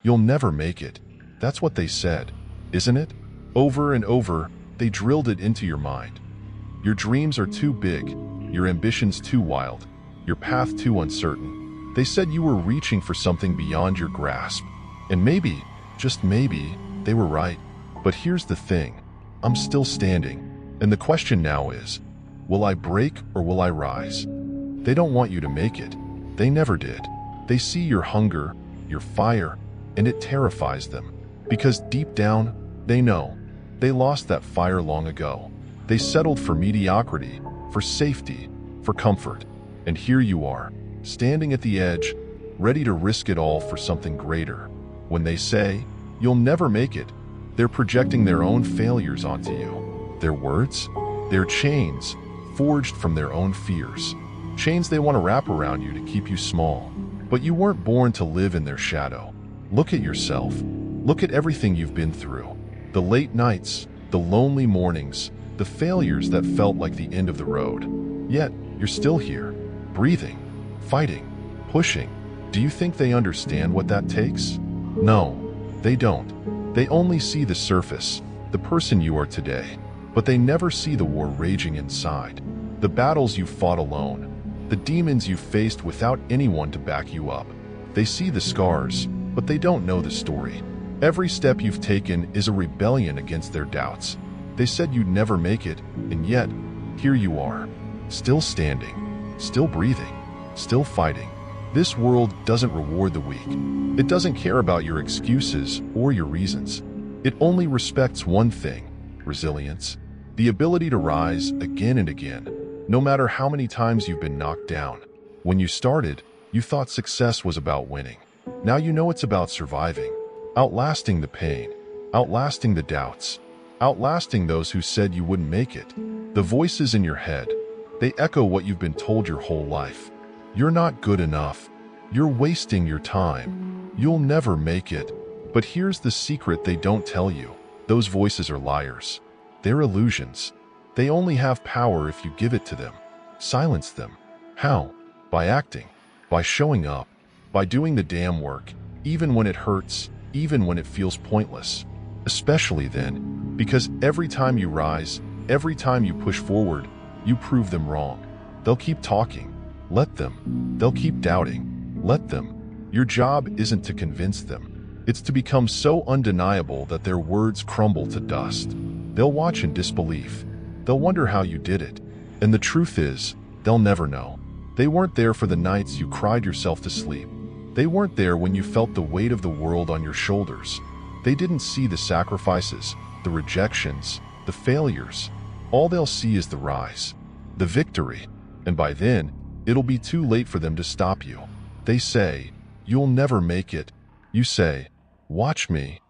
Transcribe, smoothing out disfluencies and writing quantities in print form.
You'll never make it. That's what they said, isn't it? Over and over, they drilled it into your mind. Your dreams are too big, your ambitions too wild, your path too uncertain. They said you were reaching for something beyond your grasp. And maybe, just maybe, they were right. But here's the thing. I'm still standing. And the question now is, will I break or will I rise? They don't want you to make it. They never did. They see your hunger, your fire, and it terrifies them. Because deep down, they know. They lost that fire long ago. They settled for mediocrity, for safety, for comfort. And here you are, standing at the edge, ready to risk it all for something greater. When they say, you'll never make it, they're projecting their own failures onto you. Their words? Their chains, forged from their own fears. Chains they want to wrap around you to keep you small. But you weren't born to live in their shadow. Look at yourself. Look at everything you've been through. The late nights, the lonely mornings, the failures that felt like the end of the road. Yet, you're still here, breathing, fighting, pushing. Do you think they understand what that takes? No, they don't. They only see the surface, the person you are today. But they never see the war raging inside, the battles you fought alone, the demons you faced without anyone to back you up. They see the scars, but they don't know the story. Every step you've taken is a rebellion against their doubts. They said you'd never make it, and yet, here you are, still standing, still breathing, still fighting. This world doesn't reward the weak. It doesn't care about your excuses or your reasons. It only respects one thing: resilience. The ability to rise again and again, no matter how many times you've been knocked down. When you started, you thought success was about winning. Now you know it's about surviving, outlasting the pain, outlasting the doubts, outlasting those who said you wouldn't make it. The voices in your head, they echo what you've been told your whole life. You're not good enough. You're wasting your time. You'll never make it. But here's the secret they don't tell you. Those voices are liars. They're illusions. They only have power if you give it to them. Silence them. How? By acting. By showing up. By doing the damn work, even when it hurts, even when it feels pointless. Especially then, because every time you rise, every time you push forward, you prove them wrong. They'll keep talking. Let them. They'll keep doubting. Let them. Your job isn't to convince them. It's to become so undeniable that their words crumble to dust. They'll watch in disbelief. They'll wonder how you did it. And the truth is, they'll never know. They weren't there for the nights you cried yourself to sleep. They weren't there when you felt the weight of the world on your shoulders. They didn't see the sacrifices, the rejections, the failures. All they'll see is the rise, the victory. And by then, it'll be too late for them to stop you. They say, you'll never make it. You say, watch me,